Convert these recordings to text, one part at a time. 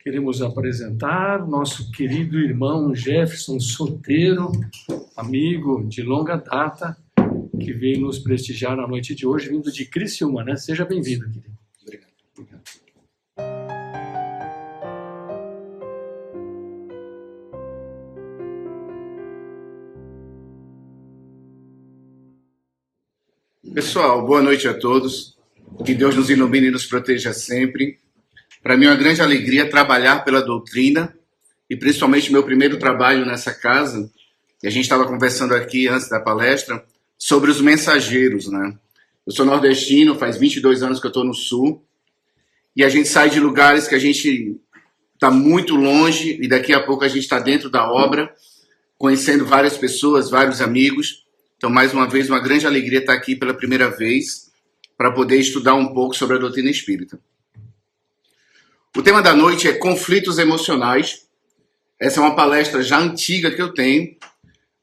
Queremos apresentar nosso querido irmão Jefferson Soteiro, amigo de longa data, que veio nos prestigiar na noite de hoje, vindo de Criciúma, né? Seja bem-vindo, querido. Obrigado. Pessoal, boa noite a todos. Que Deus nos ilumine e nos proteja sempre. Para mim é uma grande alegria trabalhar pela doutrina e principalmente meu primeiro trabalho nessa casa. E a gente estava conversando aqui antes da palestra sobre os mensageiros, né? Eu sou nordestino, faz 22 anos que eu estou no sul e a gente sai de lugares que a gente está muito longe e daqui a pouco a gente está dentro da obra, conhecendo várias pessoas, vários amigos. Então, mais uma vez, uma grande alegria estar aqui pela primeira vez para poder estudar um pouco sobre a doutrina espírita. O tema da noite é conflitos emocionais. Essa é uma palestra já antiga que eu tenho,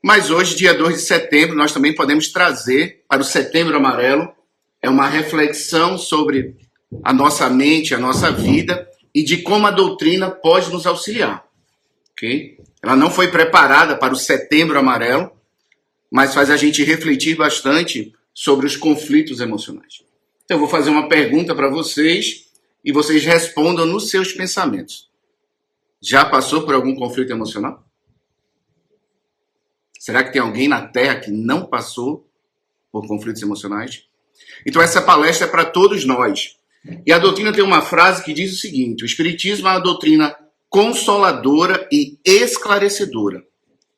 mas hoje, dia 2 de setembro, nós também podemos trazer para o Setembro Amarelo. É uma reflexão sobre a nossa mente, a nossa vida e de como a doutrina pode nos auxiliar. Okay? Ela não foi preparada para o Setembro Amarelo, mas faz a gente refletir bastante sobre os conflitos emocionais. Então, eu vou fazer uma pergunta para vocês e vocês respondam nos seus pensamentos. Já passou por algum conflito emocional? Será que tem alguém na Terra que não passou por conflitos emocionais? Então, essa palestra é para todos nós. E a doutrina tem uma frase que diz o seguinte: o Espiritismo é uma doutrina consoladora e esclarecedora.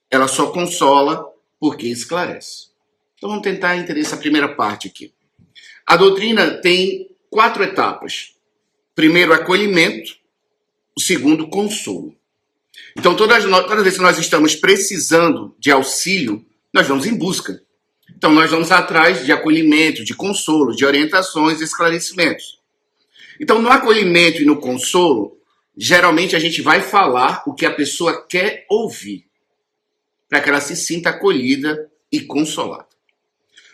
Ela só consola porque esclarece. Então, vamos tentar entender essa primeira parte aqui. A doutrina tem 4 etapas. Primeiro, acolhimento. O segundo, consolo. Então, toda vez que nós estamos precisando de auxílio, nós vamos em busca. Então, nós vamos atrás de acolhimento, de consolo, de orientações e esclarecimentos. Então, no acolhimento e no consolo, geralmente a gente vai falar o que a pessoa quer ouvir, para que ela se sinta acolhida e consolada.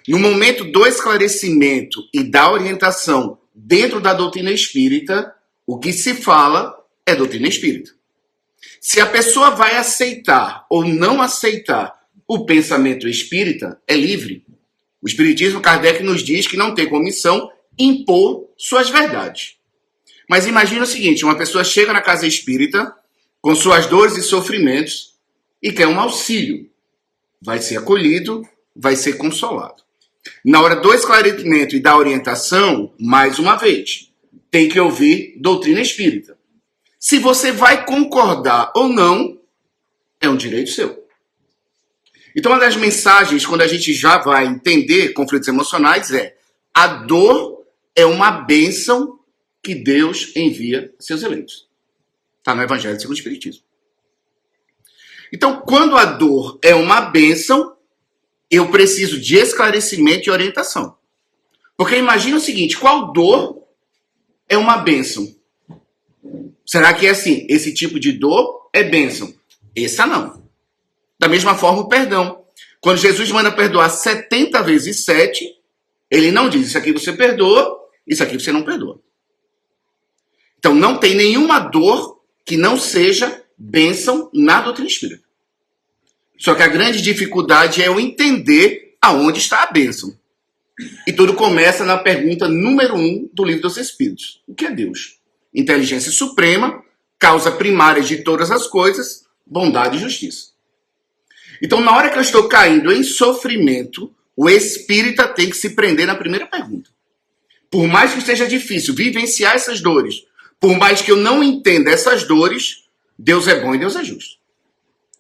No momento do esclarecimento e da orientação dentro da doutrina espírita, o que se fala é doutrina espírita. Se a pessoa vai aceitar ou não aceitar o pensamento espírita, é livre. O Espiritismo, Kardec nos diz que não tem como missão impor suas verdades. Mas imagina o seguinte, uma pessoa chega na casa espírita com suas dores e sofrimentos e quer um auxílio. Vai ser acolhido, vai ser consolado. Na hora do esclarecimento e da orientação, mais uma vez, tem que ouvir doutrina espírita. Se você vai concordar ou não, é um direito seu. Então, uma das mensagens, quando a gente já vai entender conflitos emocionais, é: a dor é uma bênção que Deus envia a seus eleitos. Está no Evangelho segundo o Espiritismo. Então, quando a dor é uma bênção, eu preciso de esclarecimento e orientação. Porque imagina o seguinte, qual dor é uma bênção? Será que é assim, esse tipo de dor é bênção? Essa não. Da mesma forma o perdão. Quando Jesus manda perdoar 70 vezes 7, ele não diz, isso aqui você perdoa, isso aqui você não perdoa. Então não tem nenhuma dor que não seja bênção na doutrina espírita. Só que a grande dificuldade é eu entender aonde está a bênção. E tudo começa na pergunta número 1 do Livro dos Espíritos. O que é Deus? Inteligência suprema, causa primária de todas as coisas, bondade e justiça. Então, na hora que eu estou caindo em sofrimento, o espírita tem que se prender na primeira pergunta. Por mais que seja difícil vivenciar essas dores, por mais que eu não entenda essas dores, Deus é bom e Deus é justo.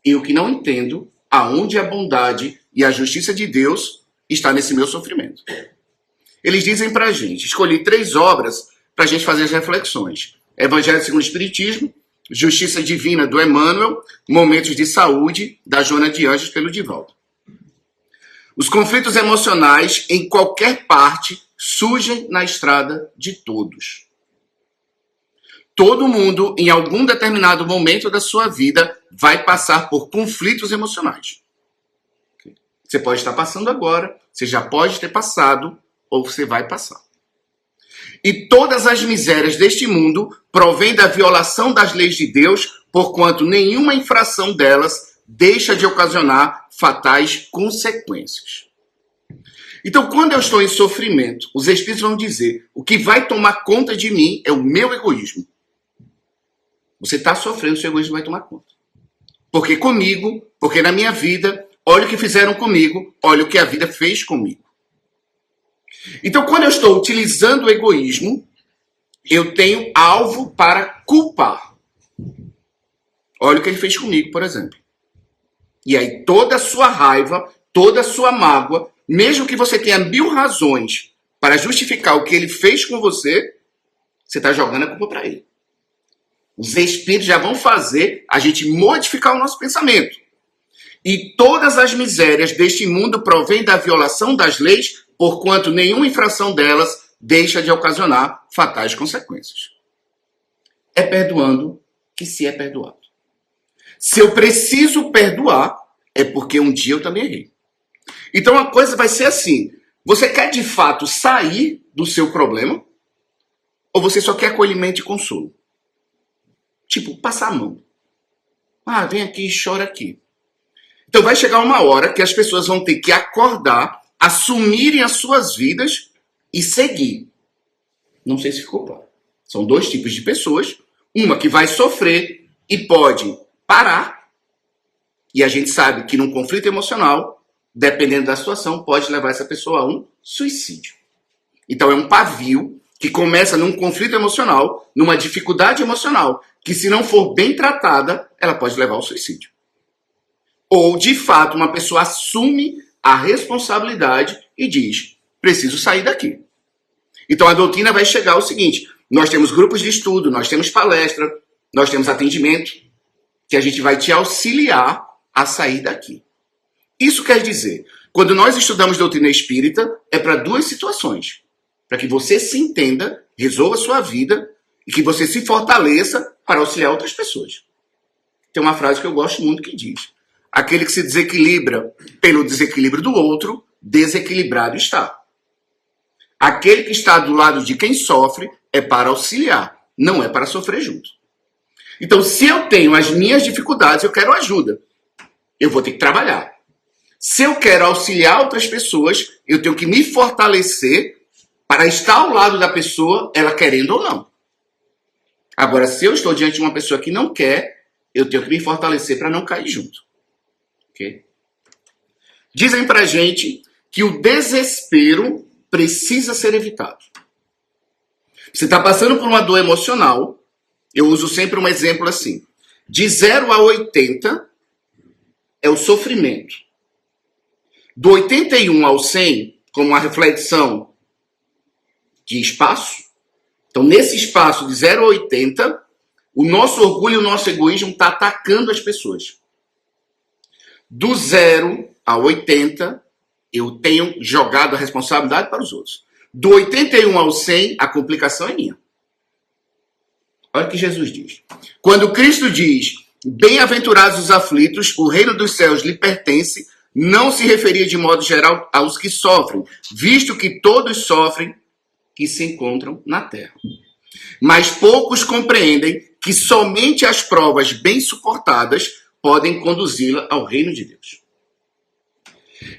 Eu que não entendo aonde a bondade e a justiça de Deus está nesse meu sofrimento. Eles dizem pra gente, escolhi 3 obras pra gente fazer as reflexões. Evangelho segundo o Espiritismo, Justiça Divina do Emmanuel, Momentos de Saúde, da Joana de Anjos pelo Divaldo. Os conflitos emocionais em qualquer parte surgem na estrada de todos. Todo mundo, em algum determinado momento da sua vida, vai passar por conflitos emocionais. Você pode estar passando agora, você já pode ter passado, ou você vai passar. E todas as misérias deste mundo provêm da violação das leis de Deus, porquanto nenhuma infração delas deixa de ocasionar fatais consequências. Então, quando eu estou em sofrimento, os Espíritos vão dizer, o que vai tomar conta de mim é o meu egoísmo. Você está sofrendo, o seu egoísmo vai tomar conta. Porque comigo, porque na minha vida, olha o que fizeram comigo, olha o que a vida fez comigo. Então, quando eu estou utilizando o egoísmo, eu tenho alvo para culpar. Olha o que ele fez comigo, por exemplo. E aí toda a sua raiva, toda a sua mágoa, mesmo que você tenha 1000 razões para justificar o que ele fez com você, você está jogando a culpa para ele. Os Espíritos já vão fazer a gente modificar o nosso pensamento. E todas as misérias deste mundo provêm da violação das leis, porquanto nenhuma infração delas deixa de ocasionar fatais consequências. É perdoando que se é perdoado. Se eu preciso perdoar, é porque um dia eu também errei. Então a coisa vai ser assim. Você quer de fato sair do seu problema? Ou você só quer acolhimento e consolo? Tipo, passar a mão. Ah, vem aqui e chora aqui. Então vai chegar uma hora que as pessoas vão ter que acordar, assumirem as suas vidas e seguir. Não sei se ficou claro. São 2 tipos de pessoas. Uma que vai sofrer e pode parar. E a gente sabe que num conflito emocional, dependendo da situação, pode levar essa pessoa a um suicídio. Então é um pavio que começa num conflito emocional, numa dificuldade emocional, que se não for bem tratada, ela pode levar ao suicídio. Ou, de fato, uma pessoa assume a responsabilidade e diz, preciso sair daqui. Então a doutrina vai chegar ao seguinte, nós temos grupos de estudo, nós temos palestra, nós temos atendimento, que a gente vai te auxiliar a sair daqui. Isso quer dizer, quando nós estudamos doutrina espírita, é para 2 situações. Para que você se entenda, resolva a sua vida e que você se fortaleça para auxiliar outras pessoas. Tem uma frase que eu gosto muito que diz, aquele que se desequilibra pelo desequilíbrio do outro, desequilibrado está. Aquele que está do lado de quem sofre é para auxiliar, não é para sofrer junto. Então, se eu tenho as minhas dificuldades, eu quero ajuda. Eu vou ter que trabalhar. Se eu quero auxiliar outras pessoas, eu tenho que me fortalecer para estar ao lado da pessoa, ela querendo ou não. Agora, se eu estou diante de uma pessoa que não quer, eu tenho que me fortalecer para não cair junto. Okay? Dizem pra gente que o desespero precisa ser evitado. Você está passando por uma dor emocional, eu uso sempre um exemplo assim. De 0 a 80 é o sofrimento. Do 81 ao 100, como uma reflexão de espaço. Então, nesse espaço de 0 a 80, o nosso orgulho e o nosso egoísmo está atacando as pessoas. Do 0 a 80, eu tenho jogado a responsabilidade para os outros. Do 81 ao 100, a complicação é minha. Olha o que Jesus diz. Quando Cristo diz, bem-aventurados os aflitos, o reino dos céus lhe pertence, não se referia de modo geral aos que sofrem, visto que todos sofrem que se encontram na terra. Mas poucos compreendem que somente as provas bem suportadas podem conduzi-la ao reino de Deus.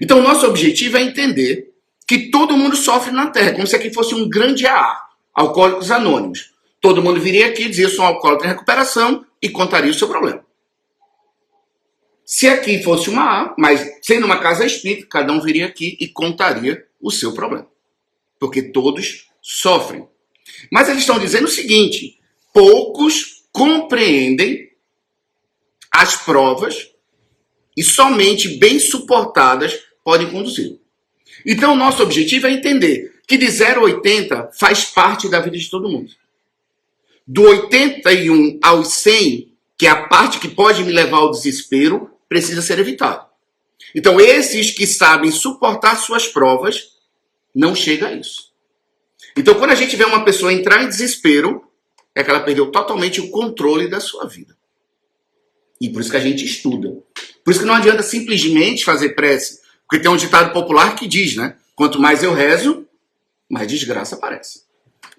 Então, nosso objetivo é entender que todo mundo sofre na terra, como se aqui fosse um grande AA, Alcoólicos Anônimos. Todo mundo viria aqui, dizia, eu sou um alcoólatra em recuperação e contaria o seu problema. Se aqui fosse uma A, mas sendo uma casa espírita, cada um viria aqui e contaria o seu problema. Porque todos sofrem. Mas eles estão dizendo o seguinte, poucos compreendem as provas e somente bem suportadas podem conduzi-lo. Então, o nosso objetivo é entender que de 0 a 80 faz parte da vida de todo mundo. Do 81 aos 100, que é a parte que pode me levar ao desespero, precisa ser evitado. Então, esses que sabem suportar suas provas, não chega a isso. Então, quando a gente vê uma pessoa entrar em desespero, é que ela perdeu totalmente o controle da sua vida. E por isso que a gente estuda. Por isso que não adianta simplesmente fazer prece. Porque tem um ditado popular que diz, né? Quanto mais eu rezo, mais desgraça aparece.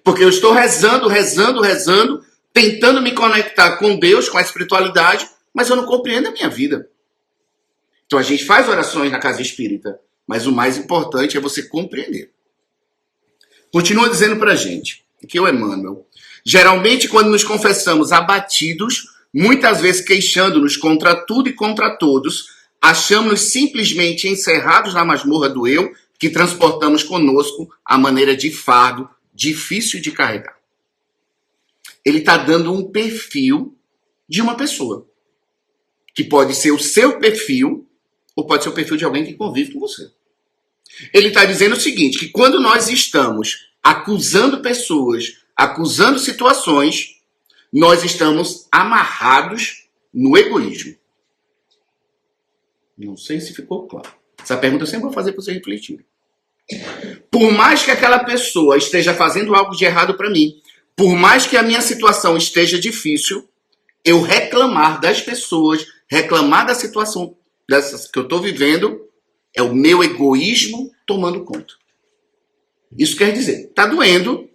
Porque eu estou rezando, tentando me conectar com Deus, com a espiritualidade, mas eu não compreendo a minha vida. Então a gente faz orações na casa espírita, mas o mais importante é você compreender. Continua dizendo pra gente, aqui é o Emmanuel, geralmente quando nos confessamos abatidos, muitas vezes queixando-nos contra tudo e contra todos, achamos-nos simplesmente encerrados na masmorra do eu, que transportamos conosco à maneira de fardo, difícil de carregar. Ele está dando um perfil de uma pessoa, que pode ser o seu perfil, ou pode ser o perfil de alguém que convive com você. Ele está dizendo o seguinte, que quando nós estamos acusando pessoas, acusando situações, nós estamos amarrados no egoísmo. Não sei se ficou claro. Essa pergunta eu sempre vou fazer para você refletir. Por mais que aquela pessoa esteja fazendo algo de errado para mim, por mais que a minha situação esteja difícil, eu reclamar das pessoas, reclamar da situação dessas que eu estou vivendo, é o meu egoísmo tomando conta. Isso quer dizer, está doendo,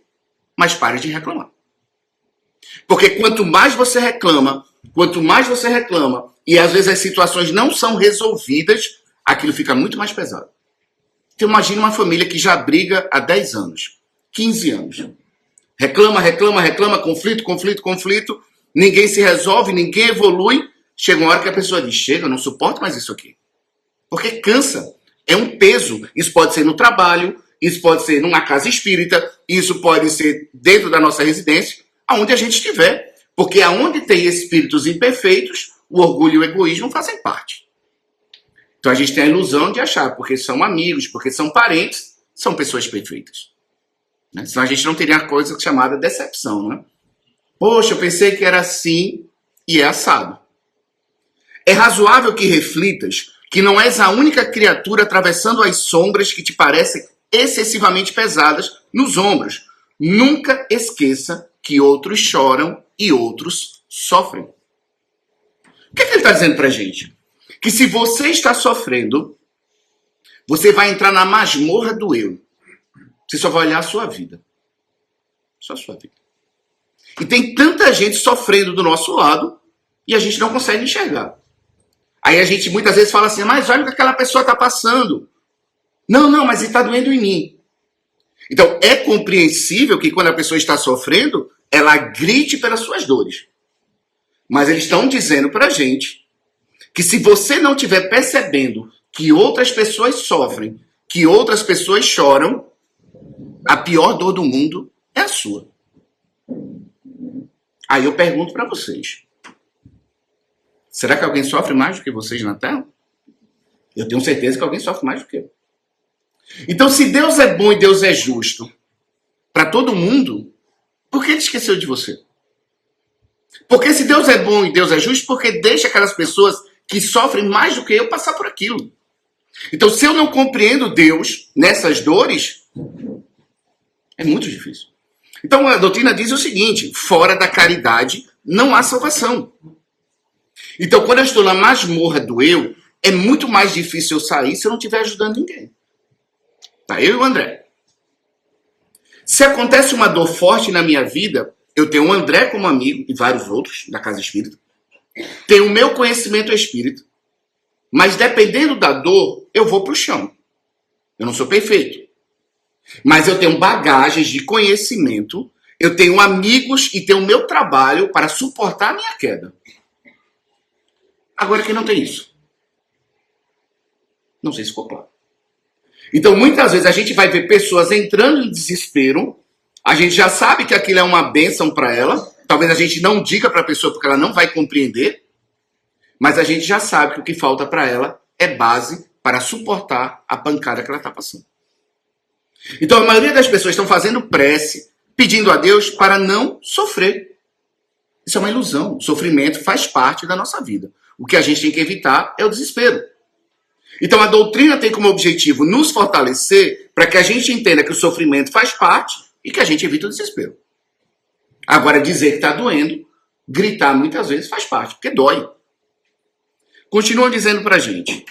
mas pare de reclamar. Porque quanto mais você reclama, e às vezes as situações não são resolvidas, aquilo fica muito mais pesado. Então imagina uma família que já briga há 10 anos, 15 anos. Reclama, conflito, ninguém se resolve, ninguém evolui. Chega uma hora que a pessoa diz, chega, eu não suporto mais isso aqui. Porque cansa, é um peso. Isso pode ser no trabalho, isso pode ser numa casa espírita, isso pode ser dentro da nossa residência, aonde a gente estiver. Porque aonde tem espíritos imperfeitos, o orgulho e o egoísmo fazem parte. Então a gente tem a ilusão de achar, porque são amigos, porque são parentes, são pessoas perfeitas. Né? Senão a gente não teria a coisa chamada decepção, né? Poxa, eu pensei que era assim e é assado. É razoável que reflitas que não és a única criatura atravessando as sombras que te parecem excessivamente pesadas nos ombros. Nunca esqueça que outros choram e outros sofrem. O que ele está dizendo para a gente? Que se você está sofrendo, você vai entrar na masmorra do eu. Você só vai olhar a sua vida. Só a sua vida. E tem tanta gente sofrendo do nosso lado e a gente não consegue enxergar. Aí a gente muitas vezes fala assim, mas olha o que aquela pessoa está passando. Não, mas está doendo em mim. Então é compreensível que quando a pessoa está sofrendo, ela grite pelas suas dores. Mas eles estão dizendo para a gente que se você não estiver percebendo que outras pessoas sofrem, que outras pessoas choram, a pior dor do mundo é a sua. Aí eu pergunto para vocês. Será que alguém sofre mais do que vocês na Terra? Eu tenho certeza que alguém sofre mais do que eu. Então, se Deus é bom e Deus é justo para todo mundo, por que ele esqueceu de você? Porque se Deus é bom e Deus é justo, por que deixa aquelas pessoas que sofrem mais do que eu passar por aquilo? Então, se eu não compreendo Deus nessas dores, é muito difícil. Então, a doutrina diz o seguinte, fora da caridade não há salvação. Então, quando eu estou na masmorra do eu, é muito mais difícil eu sair se eu não estiver ajudando ninguém. Tá, eu e o André. Se acontece uma dor forte na minha vida, eu tenho o André como amigo e vários outros da casa espírita. Tenho o meu conhecimento espírita. Mas dependendo da dor, eu vou para o chão. Eu não sou perfeito. Mas eu tenho bagagens de conhecimento, eu tenho amigos e tenho o meu trabalho para suportar a minha queda. Agora quem não tem isso? Não sei se ficou claro. Então, muitas vezes a gente vai ver pessoas entrando em desespero, a gente já sabe que aquilo é uma bênção para ela, talvez a gente não diga para a pessoa porque ela não vai compreender, mas a gente já sabe que o que falta para ela é base para suportar a pancada que ela está passando. Então, a maioria das pessoas estão fazendo prece, pedindo a Deus para não sofrer. Isso é uma ilusão. O sofrimento faz parte da nossa vida. O que a gente tem que evitar é o desespero. Então, a doutrina tem como objetivo nos fortalecer para que a gente entenda que o sofrimento faz parte e que a gente evite o desespero. Agora, dizer que está doendo, gritar muitas vezes faz parte, porque dói. Continuam dizendo para a gente.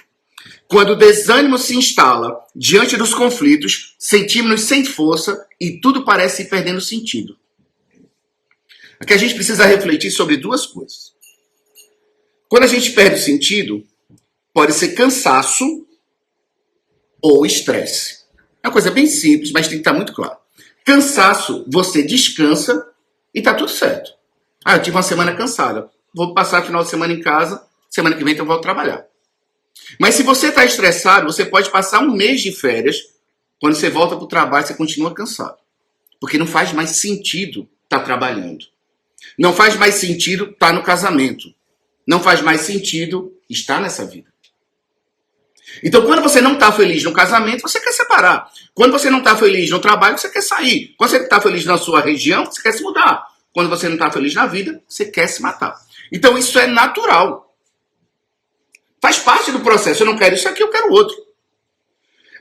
Quando o desânimo se instala diante dos conflitos, sentimos-nos sem força e tudo parece ir perdendo sentido. Aqui a gente precisa refletir sobre duas coisas. Quando a gente perde o sentido, pode ser cansaço ou estresse. É uma coisa bem simples, mas tem que estar muito claro. Cansaço, você descansa e está tudo certo. Ah, eu tive uma semana cansada. Vou passar o final de semana em casa, semana que vem eu volto trabalhar. Mas se você está estressado, você pode passar um mês de férias, quando você volta para o trabalho, você continua cansado. Porque não faz mais sentido estar trabalhando. Não faz mais sentido estar no casamento. Não faz mais sentido estar nessa vida. Então, quando você não está feliz no casamento, você quer separar. Quando você não está feliz no trabalho, você quer sair. Quando você está feliz na sua região, você quer se mudar. Quando você não está feliz na vida, você quer se matar. Então, isso é natural. Faz parte do processo. Eu não quero isso aqui, eu quero outro.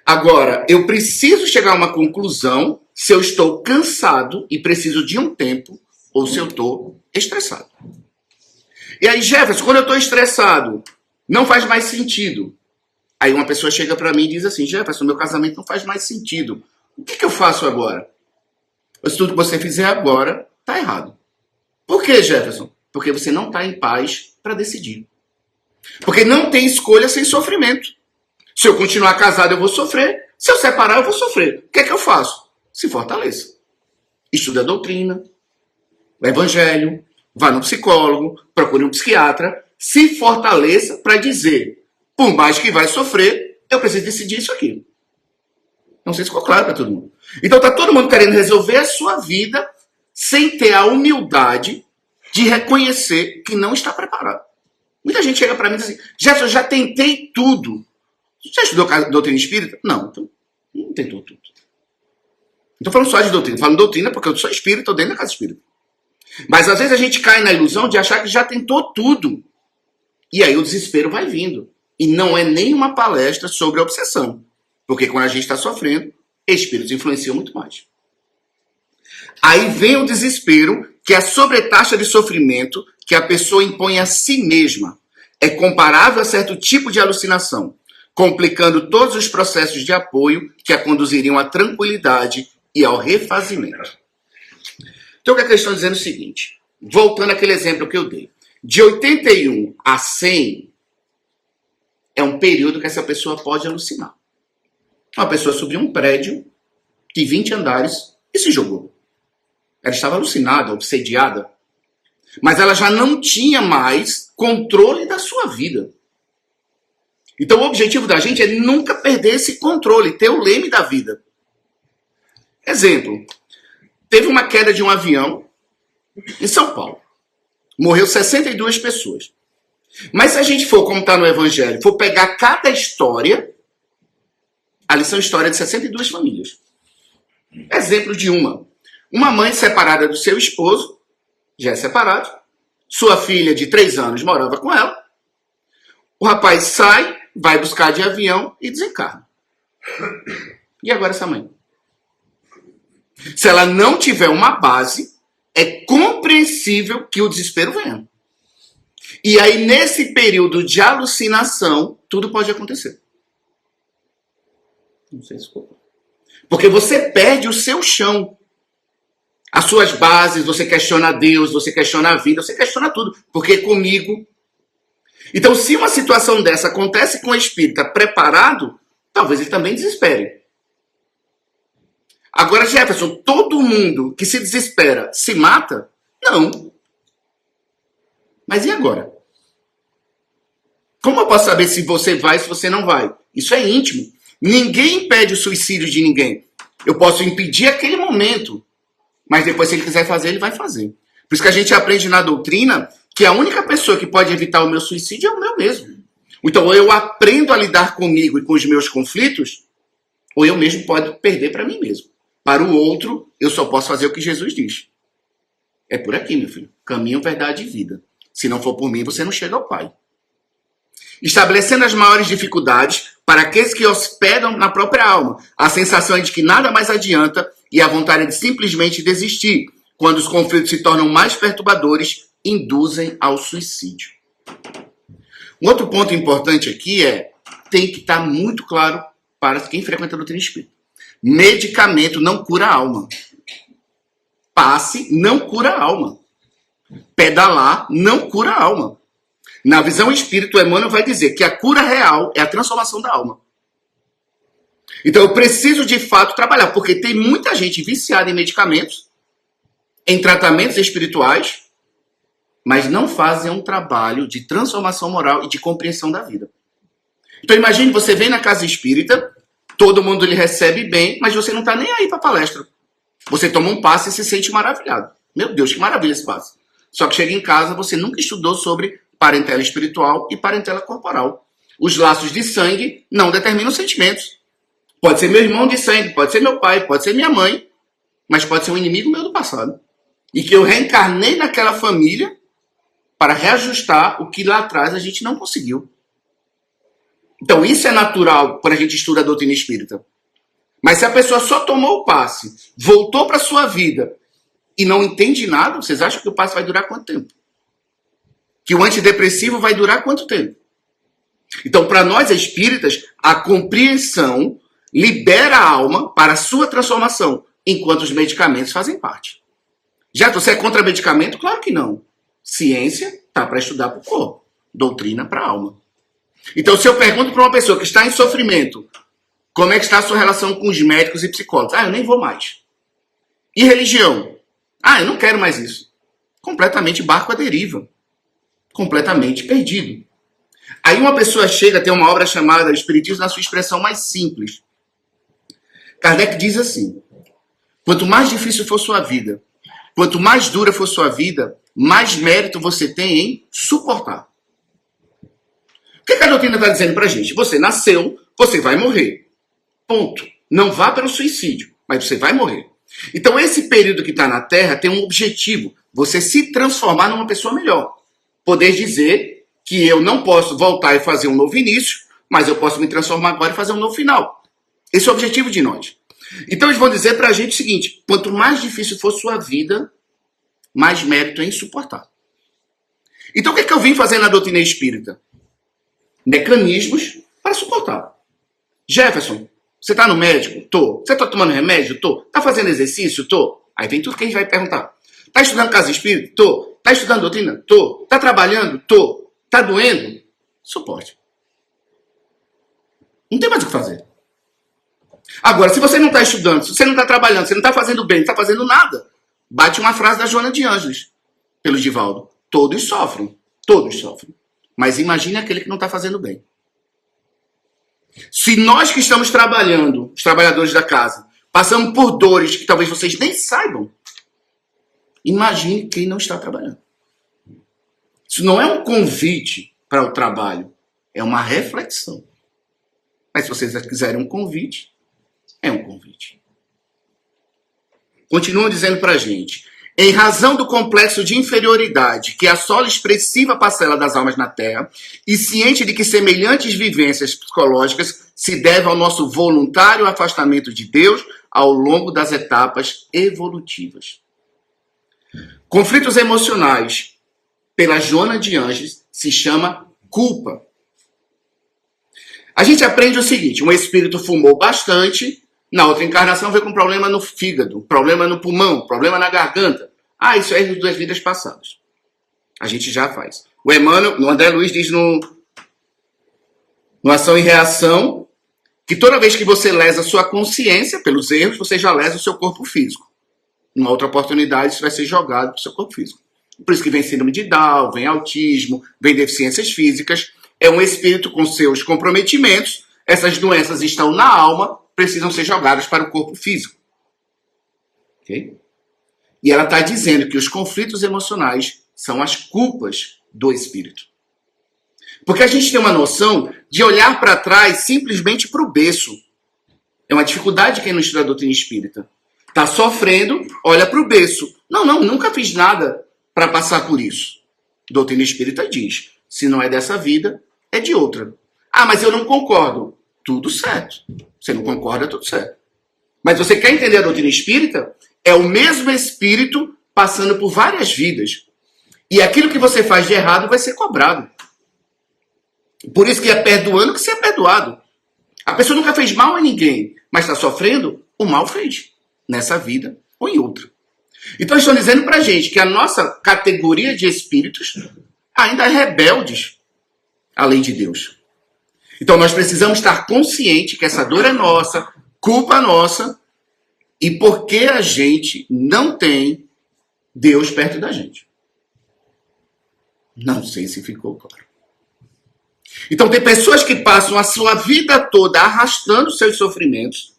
Agora, eu preciso chegar a uma conclusão se eu estou cansado e preciso de um tempo ou se eu estou estressado. E aí, Jefferson, quando eu estou estressado, não faz mais sentido. Aí uma pessoa chega para mim e diz assim, Jefferson, meu casamento não faz mais sentido. O que eu faço agora? Tudo que você fizer agora está errado. Por quê, Jefferson? Porque você não está em paz para decidir. Porque não tem escolha sem sofrimento. Se eu continuar casado, eu vou sofrer. Se eu separar, eu vou sofrer. O que é que eu faço? Se fortaleça. Estuda a doutrina, o evangelho, vá no psicólogo, procure um psiquiatra, se fortaleça para dizer, por mais que vai sofrer, eu preciso decidir isso aqui. Não sei se ficou claro para todo mundo. Então está todo mundo querendo resolver a sua vida sem ter a humildade de reconhecer que não está preparado. Muita gente chega para mim e diz assim, Jefferson, eu já tentei tudo. Você já estudou doutrina espírita? Não, então não tentou tudo. Não estou falando só de doutrina, estou falando doutrina porque eu sou espírita, estou dentro da casa espírita. Mas às vezes a gente cai na ilusão de achar que já tentou tudo. E aí o desespero vai vindo. E não é nenhuma palestra sobre obsessão. Porque quando a gente está sofrendo, espíritos influenciam muito mais. Aí vem o desespero, que é a sobretaxa de sofrimento que a pessoa impõe a si mesma. É comparável a certo tipo de alucinação, complicando todos os processos de apoio que a conduziriam à tranquilidade e ao refazimento. Então, o que a questão está dizendo é o seguinte, voltando àquele exemplo que eu dei. De 81 a 100 é um período que essa pessoa pode alucinar. Uma pessoa subiu um prédio de 20 andares e se jogou. Ela estava alucinada, obsediada, mas ela já não tinha mais controle da sua vida. Então, o objetivo da gente é nunca perder esse controle, ter o leme da vida. Exemplo, teve uma queda de um avião em São Paulo. Morreu 62 pessoas. Mas se a gente for, como está no Evangelho, for pegar cada história, ali são histórias de 62 famílias. Exemplo de uma. Uma mãe separada do seu esposo, já é separado. Sua filha de 3 anos morava com ela. O rapaz sai, vai buscar de avião e desencarna. E agora essa mãe? Se ela não tiver uma base, é compreensível que o desespero venha. E aí, nesse período de alucinação, tudo pode acontecer. Não sei se ficou. Porque você perde o seu chão. As suas bases, você questiona Deus, você questiona a vida, você questiona tudo. Porque é comigo. Então, se uma situação dessa acontece com o espírita preparado, talvez ele também desespere. Agora, Jefferson, todo mundo que se desespera se mata? Não. Mas e agora? Como eu posso saber se você vai ou se você não vai? Isso é íntimo. Ninguém impede o suicídio de ninguém. Eu posso impedir aquele momento. Mas depois, se ele quiser fazer, ele vai fazer. Por isso que a gente aprende na doutrina que a única pessoa que pode evitar o meu suicídio é o meu mesmo. Então, ou eu aprendo a lidar comigo e com os meus conflitos, ou eu mesmo posso perder para mim mesmo. Para o outro, eu só posso fazer o que Jesus diz. É por aqui, meu filho. Caminho, verdade e vida. Se não for por mim, você não chega ao Pai. Estabelecendo as maiores dificuldades para aqueles que hospedam na própria alma. A sensação é de que nada mais adianta e a vontade de simplesmente desistir, quando os conflitos se tornam mais perturbadores, induzem ao suicídio. Um outro ponto importante aqui é tem que estar muito claro para quem frequenta a doutrina espírita. Medicamento não cura a alma. Passe não cura a alma. Pedalar não cura a alma. Na visão espírita, Emmanuel vai dizer que a cura real é a transformação da alma. Então eu preciso de fato trabalhar, porque tem muita gente viciada em medicamentos, em tratamentos espirituais, mas não fazem um trabalho de transformação moral e de compreensão da vida. Então imagine, você vem na casa espírita, todo mundo lhe recebe bem, mas você não está nem aí para a palestra. Você toma um passe e se sente maravilhado. Meu Deus, que maravilha esse passe. Só que chega em casa, você nunca estudou sobre parentela espiritual e parentela corporal. Os laços de sangue não determinam sentimentos. Pode ser meu irmão de sangue, pode ser meu pai, pode ser minha mãe, mas pode ser um inimigo meu do passado. E que eu reencarnei naquela família para reajustar o que lá atrás a gente não conseguiu. Então isso é natural quando a gente estuda a doutrina espírita. Mas se a pessoa só tomou o passe, voltou para a sua vida e não entende nada, vocês acham que o passe vai durar quanto tempo? Que o antidepressivo vai durar quanto tempo? Então, para nós espíritas, a compreensão libera a alma para a sua transformação, enquanto os medicamentos fazem parte. Já você é contra medicamento? Claro que não. Ciência está para estudar para o corpo, doutrina para a alma. Então, se eu pergunto para uma pessoa que está em sofrimento, como é que está a sua relação com os médicos e psicólogos? Eu nem vou mais. E religião? Eu não quero mais isso. Completamente barco à deriva. Completamente perdido. Aí uma pessoa chega, tem uma obra chamada Espiritismo na sua expressão mais simples. Kardec diz assim: quanto mais difícil for sua vida, quanto mais dura for sua vida, mais mérito você tem em suportar. O que a doutrina está dizendo para a gente? Você nasceu, você vai morrer. Ponto. Não vá pelo suicídio, mas você vai morrer. Então esse período que está na Terra tem um objetivo: você se transformar numa pessoa melhor. Poder dizer que eu não posso voltar e fazer um novo início, mas eu posso me transformar agora e fazer um novo final. Esse é o objetivo de nós. Então eles vão dizer para a gente o seguinte: quanto mais difícil for sua vida, mais mérito é em suportar. Então o que é que eu vim fazer na doutrina espírita? Mecanismos para suportar. Jefferson, você está no médico? Tô. Você está tomando remédio? Tô. Está fazendo exercício? Tô. Aí vem tudo que a gente vai perguntar. Está estudando casa espírita? Tô. Está estudando doutrina? Tô. Está trabalhando? Tô. Está doendo? Suporte. Não tem mais o que fazer. Agora, se você não está estudando, se você não está trabalhando, se você não está fazendo bem, não está fazendo nada, bate uma frase da Joana de Ângeles, pelo Divaldo: todos sofrem. Todos sofrem. Mas imagine aquele que não está fazendo bem. Se nós que estamos trabalhando, os trabalhadores da casa, passamos por dores que talvez vocês nem saibam, imagine quem não está trabalhando. Isso não é um convite para o trabalho, é uma reflexão. Mas se vocês quiserem um convite, é um convite. Continuam dizendo para a gente: em razão do complexo de inferioridade que assola expressiva parcela das almas na Terra, e ciente de que semelhantes vivências psicológicas se devem ao nosso voluntário afastamento de Deus ao longo das etapas evolutivas. Conflitos emocionais, pela Joana de Ângeles, se chama culpa. A gente aprende o seguinte: um espírito fumou bastante, na outra encarnação veio com problema no fígado, problema no pulmão, problema na garganta. Isso é das vidas passadas. A gente já faz. O Emmanuel, o André Luiz diz no Ação e Reação que toda vez que você lesa a sua consciência pelos erros, você já lesa o seu corpo físico. Numa outra oportunidade, isso vai ser jogado para o seu corpo físico. Por isso que vem síndrome de Down, vem autismo, vem deficiências físicas. É um espírito com seus comprometimentos. Essas doenças estão na alma, precisam ser jogadas para o corpo físico. Ok? E ela está dizendo que os conflitos emocionais são as culpas do espírito. Porque a gente tem uma noção de olhar para trás simplesmente para o berço. É uma dificuldade quem não estuda a doutrina espírita. Está sofrendo, olha para o berço. Não, nunca fiz nada para passar por isso. A doutrina espírita diz: se não é dessa vida, é de outra. Mas eu não concordo. Tudo certo. Você não concorda, tudo certo. Mas você quer entender a doutrina espírita? É o mesmo espírito passando por várias vidas. E aquilo que você faz de errado vai ser cobrado. Por isso que é perdoando que ser perdoado. A pessoa nunca fez mal a ninguém, mas está sofrendo, o mal fez. Nessa vida ou em outra. Então estão dizendo pra gente que a nossa categoria de espíritos ainda é rebeldes à lei de Deus. Então nós precisamos estar conscientes que essa dor é nossa, culpa nossa, e porque a gente não tem Deus perto da gente. Não sei se ficou claro. Então tem pessoas que passam a sua vida toda arrastando seus sofrimentos,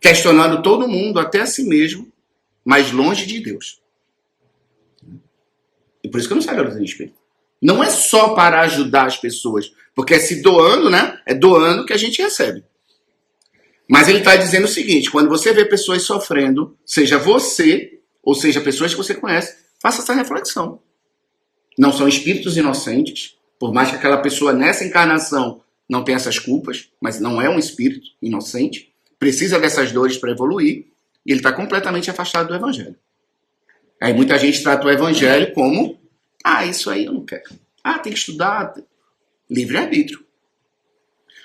questionando todo mundo, até a si mesmo, mas longe de Deus. E por isso que eu não saio da doutrina espírita. Não é só para ajudar as pessoas, porque é se doando, né? É doando que a gente recebe. Mas ele está dizendo o seguinte, quando você vê pessoas sofrendo, seja você, ou seja pessoas que você conhece, faça essa reflexão. Não são espíritos inocentes, por mais que aquela pessoa nessa encarnação não tenha essas culpas, mas não é um espírito inocente, precisa dessas dores para evoluir, e ele está completamente afastado do evangelho. Aí muita gente trata o evangelho como, isso aí eu não quero. Tem que estudar. Livre-arbítrio.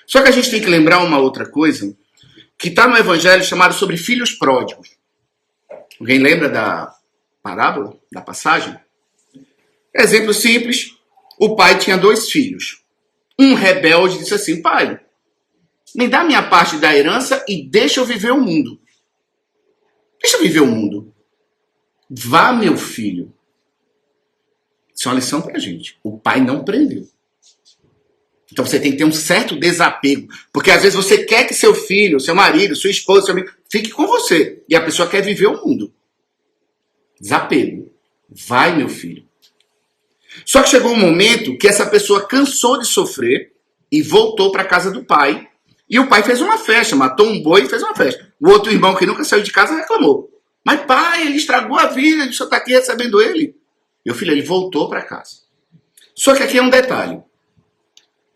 Só que a gente tem que lembrar uma outra coisa, que está no evangelho chamado sobre filhos pródigos. Alguém lembra da parábola, da passagem? Exemplo simples, o pai tinha 2 filhos. Um rebelde disse assim, pai, me dá minha parte da herança e deixa eu viver o mundo. Deixa eu viver o mundo. Vá, meu filho. Isso é uma lição pra gente. O pai não prendeu. Então você tem que ter um certo desapego. Porque às vezes você quer que seu filho, seu marido, sua esposa, seu amigo, fique com você. E a pessoa quer viver o mundo. Desapego. Vai, meu filho. Só que chegou um momento que essa pessoa cansou de sofrer e voltou para a casa do pai. E o pai fez uma festa, matou um boi e fez uma festa. O outro irmão que nunca saiu de casa reclamou. Mas pai, ele estragou a vida, o senhor está aqui recebendo ele. Meu filho, ele voltou para casa. Só que aqui é um detalhe.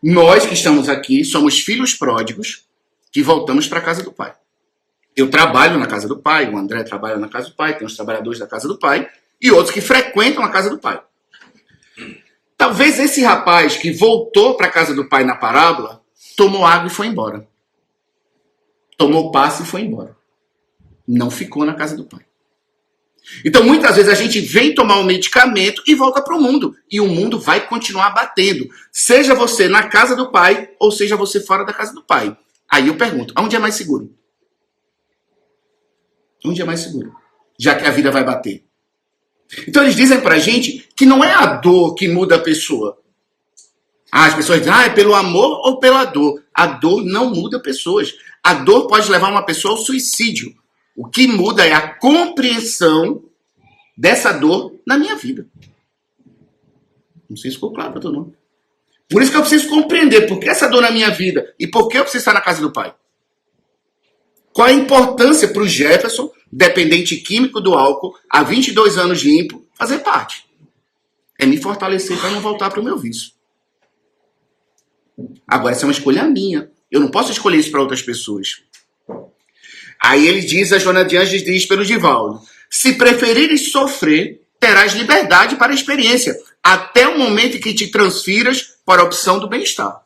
Nós que estamos aqui somos filhos pródigos que voltamos para a casa do pai. Eu trabalho na casa do pai, o André trabalha na casa do pai, tem os trabalhadores da casa do pai e outros que frequentam a casa do pai. Talvez esse rapaz que voltou para a casa do pai na parábola tomou água e foi embora. Tomou passe e foi embora. Não ficou na casa do pai. Então, muitas vezes a gente vem tomar um medicamento e volta para o mundo. E o mundo vai continuar batendo. Seja você na casa do pai, ou seja você fora da casa do pai. Aí eu pergunto, onde é mais seguro? Onde é mais seguro? Já que a vida vai bater. Então eles dizem pra gente que não é a dor que muda a pessoa. As pessoas dizem, é pelo amor ou pela dor. A dor não muda pessoas. A dor pode levar uma pessoa ao suicídio. O que muda é a compreensão dessa dor na minha vida. Não sei se ficou claro para todo mundo. Por isso que eu preciso compreender por que essa dor na minha vida e por que eu preciso estar na casa do pai. Qual a importância para o Jefferson, dependente químico do álcool, há 22 anos limpo, fazer parte? É me fortalecer para não voltar para o meu vício. Agora, essa é uma escolha minha. Eu não posso escolher isso para outras pessoas. Aí ele diz, a Joana de Anjos diz pelo Divaldo, se preferires sofrer, terás liberdade para a experiência, até o momento em que te transfiras para a opção do bem-estar.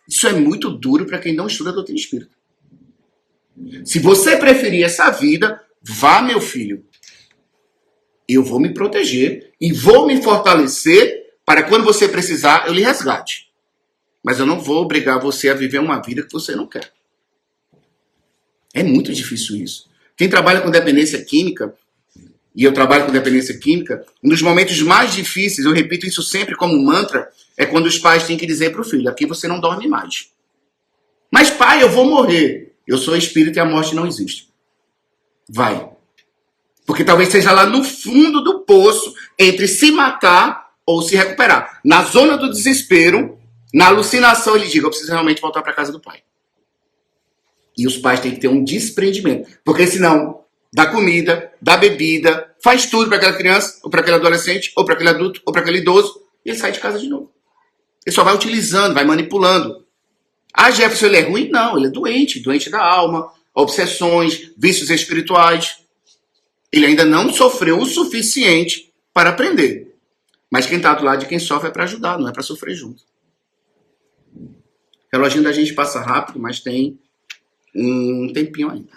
Isso é muito duro para quem não estuda a doutrina espírita. Se você preferir essa vida, vá, meu filho. Eu vou me proteger e vou me fortalecer para quando você precisar, eu lhe resgate. Mas eu não vou obrigar você a viver uma vida que você não quer. É muito difícil isso. Quem trabalha com dependência química, e eu trabalho com dependência química, um dos momentos mais difíceis, eu repito isso sempre como mantra, é quando os pais têm que dizer para o filho, aqui você não dorme mais. Mas pai, eu vou morrer. Eu sou espírito e a morte não existe. Vai. Porque talvez seja lá no fundo do poço, entre se matar ou se recuperar. Na zona do desespero, na alucinação, ele diga, eu preciso realmente voltar para a casa do pai. E os pais têm que ter um desprendimento. Porque senão, dá comida, dá bebida, faz tudo para aquela criança, ou para aquele adolescente, ou para aquele adulto, ou para aquele idoso, e ele sai de casa de novo. Ele só vai utilizando, vai manipulando. Jefferson, ele é ruim? Não, ele é doente, doente da alma, obsessões, vícios espirituais. Ele ainda não sofreu o suficiente para aprender. Mas quem está do lado de quem sofre é para ajudar, não é para sofrer junto. O reloginho da gente passa rápido, mas tem um tempinho ainda.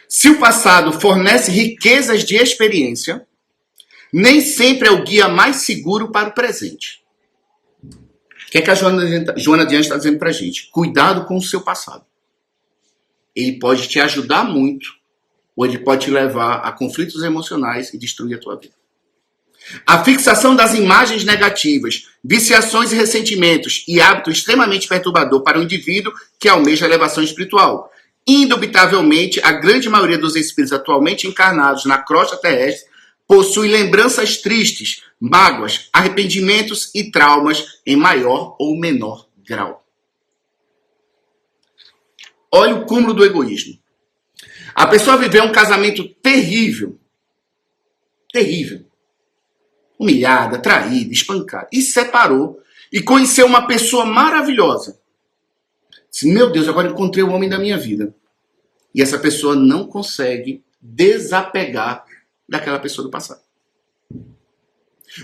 Se o passado fornece riquezas de experiência, nem sempre é o guia mais seguro para o presente. O que é que a Joana Diante está dizendo para a gente? Cuidado com o seu passado. Ele pode te ajudar muito, ou ele pode te levar a conflitos emocionais e destruir a tua vida. A fixação das imagens negativas, viciações e ressentimentos e hábito extremamente perturbador para o indivíduo que almeja a elevação espiritual. Indubitavelmente, a grande maioria dos espíritos atualmente encarnados na crosta terrestre possui lembranças tristes, mágoas, arrependimentos e traumas em maior ou menor grau. Olha o cúmulo do egoísmo. A pessoa viveu um casamento terrível. Terrível. Humilhada, traída, espancada. E se separou e conheceu uma pessoa maravilhosa. Disse, meu Deus, agora encontrei o homem da minha vida. E essa pessoa não consegue desapegar daquela pessoa do passado.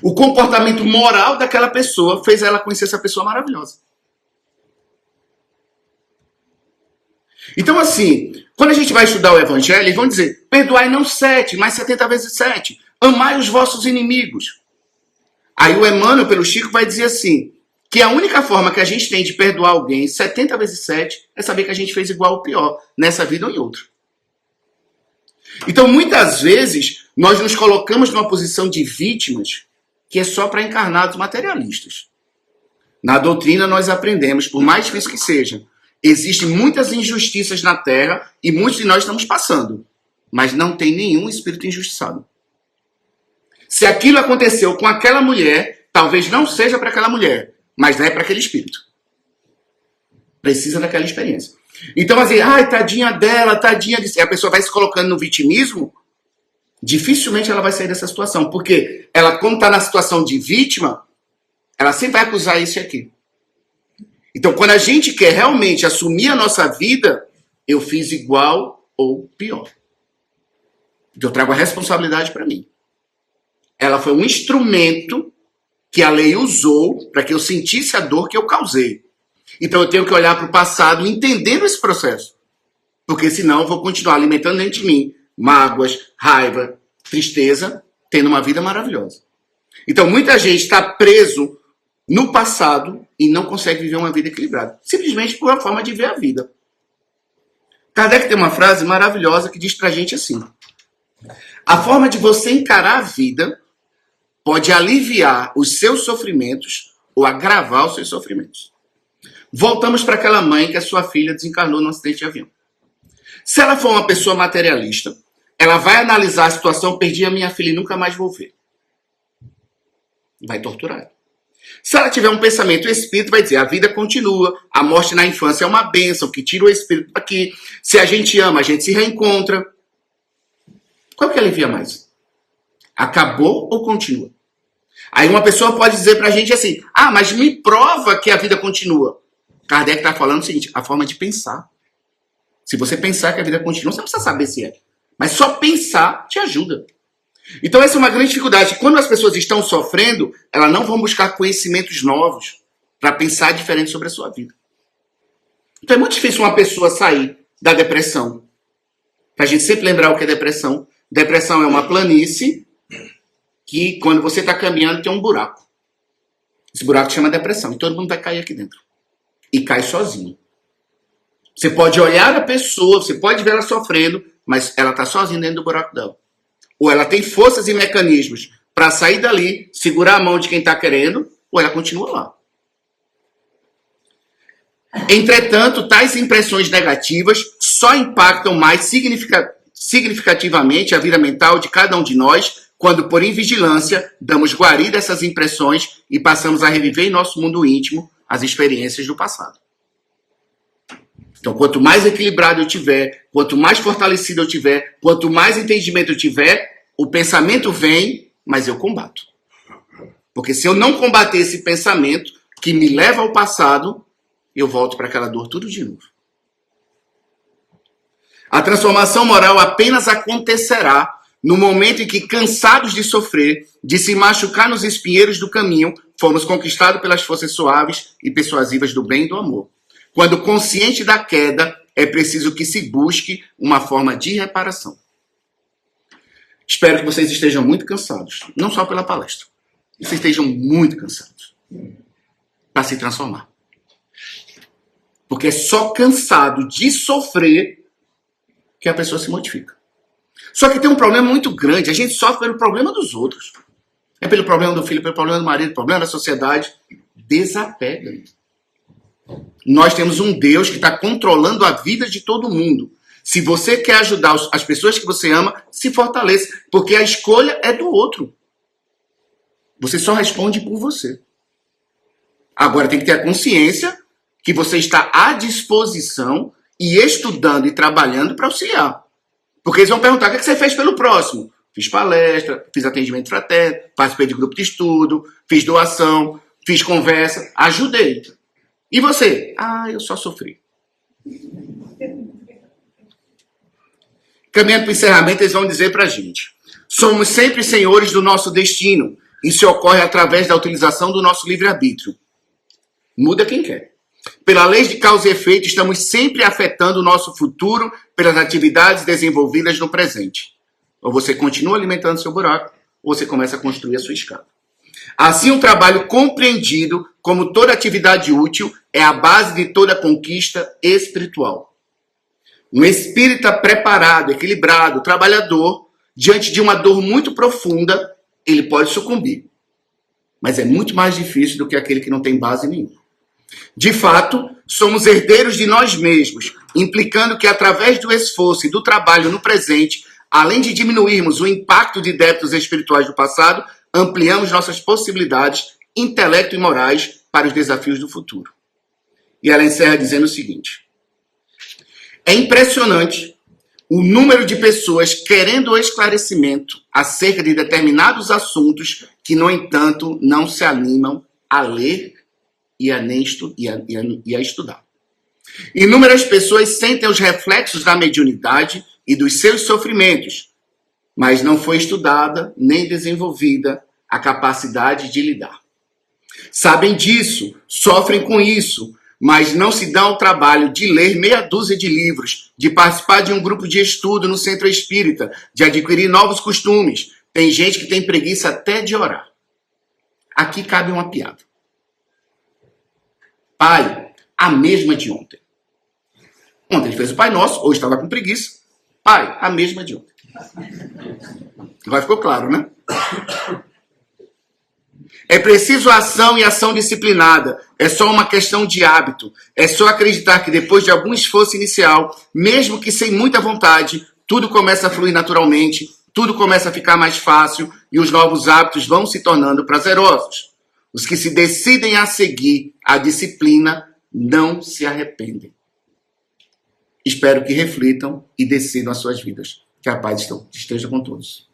O comportamento moral daquela pessoa fez ela conhecer essa pessoa maravilhosa. Então, assim, quando a gente vai estudar o Evangelho, eles vão dizer, perdoai não 7, mas 70 vezes 7. Amai os vossos inimigos. Aí o Emmanuel, pelo Chico, vai dizer assim, que a única forma que a gente tem de perdoar alguém 70 vezes 7 é saber que a gente fez igual ou pior, nessa vida ou em outra. Então, muitas vezes, nós nos colocamos numa posição de vítimas que é só para encarnados materialistas. Na doutrina, nós aprendemos, por mais difícil que seja, existem muitas injustiças na Terra e muitos de nós estamos passando, mas não tem nenhum espírito injustiçado. Se aquilo aconteceu com aquela mulher, talvez não seja para aquela mulher, mas é para aquele espírito. Precisa daquela experiência. Então, assim, ai, tadinha dela, tadinha de... A pessoa vai se colocando no vitimismo, dificilmente ela vai sair dessa situação. Porque ela, como está na situação de vítima, ela sempre vai acusar isso e aquilo. Então, quando a gente quer realmente assumir a nossa vida, eu fiz igual ou pior. Então, eu trago a responsabilidade para mim. Ela foi um instrumento que a lei usou para que eu sentisse a dor que eu causei. Então eu tenho que olhar para o passado entendendo esse processo. Porque senão eu vou continuar alimentando dentro de mim mágoas, raiva, tristeza, tendo uma vida maravilhosa. Então muita gente está preso no passado e não consegue viver uma vida equilibrada. Simplesmente por uma forma de ver a vida. Kardec tem uma frase maravilhosa que diz para a gente assim. A forma de você encarar a vida pode aliviar os seus sofrimentos ou agravar os seus sofrimentos. Voltamos para aquela mãe que a sua filha desencarnou num acidente de avião. Se ela for uma pessoa materialista, ela vai analisar a situação, perdi a minha filha e nunca mais vou ver. Vai torturar. Se ela tiver um pensamento espírita, vai dizer, a vida continua, a morte na infância é uma bênção, que tira o espírito daqui. Se a gente ama, a gente se reencontra. Qual que alivia mais? Acabou ou continua? Aí uma pessoa pode dizer pra gente assim, mas me prova que a vida continua. Kardec está falando o seguinte, a forma de pensar. Se você pensar que a vida continua, você não precisa saber se é. Mas só pensar te ajuda. Então essa é uma grande dificuldade. Quando as pessoas estão sofrendo, elas não vão buscar conhecimentos novos para pensar diferente sobre a sua vida. Então é muito difícil uma pessoa sair da depressão. Para a gente sempre lembrar o que é depressão. Depressão é uma planície que quando você está caminhando tem um buraco. Esse buraco chama depressão. E todo mundo vai cair aqui dentro. E cai sozinho. Você pode olhar a pessoa, você pode ver ela sofrendo, mas ela está sozinha dentro do buraco dela. Ou ela tem forças e mecanismos para sair dali, segurar a mão de quem está querendo, ou ela continua lá. Entretanto, tais impressões negativas só impactam mais significativamente a vida mental de cada um de nós quando, por invigilância, damos guarida a essas impressões e passamos a reviver em nosso mundo íntimo as experiências do passado. Então, quanto mais equilibrado eu tiver, quanto mais fortalecido eu tiver, quanto mais entendimento eu tiver, o pensamento vem, mas eu combato. Porque se eu não combater esse pensamento que me leva ao passado, eu volto para aquela dor tudo de novo. A transformação moral apenas acontecerá no momento em que, cansados de sofrer, de se machucar nos espinheiros do caminho, fomos conquistados pelas forças suaves e persuasivas do bem e do amor. Quando consciente da queda, é preciso que se busque uma forma de reparação. Espero que vocês estejam muito cansados, não só pela palestra. Que vocês estejam muito cansados para se transformar. Porque é só cansado de sofrer que a pessoa se modifica. Só que tem um problema muito grande. A gente sofre pelo problema dos outros. É pelo problema do filho, pelo problema do marido, pelo problema da sociedade. Desapega. Nós temos um Deus que está controlando a vida de todo mundo. Se você quer ajudar as pessoas que você ama, se fortaleça. Porque a escolha é do outro. Você só responde por você. Agora tem que ter a consciência que você está à disposição e estudando e trabalhando para auxiliar. Porque eles vão perguntar, o que você fez pelo próximo? Fiz palestra, fiz atendimento fraterno, participei de grupo de estudo, fiz doação, fiz conversa, ajudei. E você? Eu só sofri. Caminhando para o encerramento, eles vão dizer para a gente. Somos sempre senhores do nosso destino. Isso ocorre através da utilização do nosso livre-arbítrio. Muda quem quer. Pela lei de causa e efeito, estamos sempre afetando o nosso futuro pelas atividades desenvolvidas no presente. Ou você continua alimentando seu buraco, ou você começa a construir a sua escada. Assim, um trabalho compreendido como toda atividade útil é a base de toda conquista espiritual. Um espírita preparado, equilibrado, trabalhador, diante de uma dor muito profunda, ele pode sucumbir. Mas é muito mais difícil do que aquele que não tem base nenhuma. De fato, somos herdeiros de nós mesmos, implicando que através do esforço e do trabalho no presente, além de diminuirmos o impacto de débitos espirituais do passado, ampliamos nossas possibilidades intelecto e morais para os desafios do futuro. E ela encerra dizendo o seguinte: é impressionante o número de pessoas querendo esclarecimento acerca de determinados assuntos que, no entanto, não se animam a ler e a estudar. Inúmeras pessoas sentem os reflexos da mediunidade e dos seus sofrimentos, mas não foi estudada nem desenvolvida a capacidade de lidar. Sabem disso, sofrem com isso, mas não se dão ao trabalho de ler meia dúzia de livros, de participar de um grupo de estudo no centro espírita, de adquirir novos costumes. Tem gente que tem preguiça até de orar. Aqui cabe uma piada. Pai, a mesma de ontem. Ontem ele fez o Pai Nosso, hoje estava com preguiça. Pai, a mesma de ontem. Agora ficou claro, né? É preciso ação e ação disciplinada. É só uma questão de hábito. É só acreditar que depois de algum esforço inicial, mesmo que sem muita vontade, tudo começa a fluir naturalmente, tudo começa a ficar mais fácil e os novos hábitos vão se tornando prazerosos. Os que se decidem a seguir a disciplina não se arrependem. Espero que reflitam e decidam as suas vidas. Que a paz esteja com todos.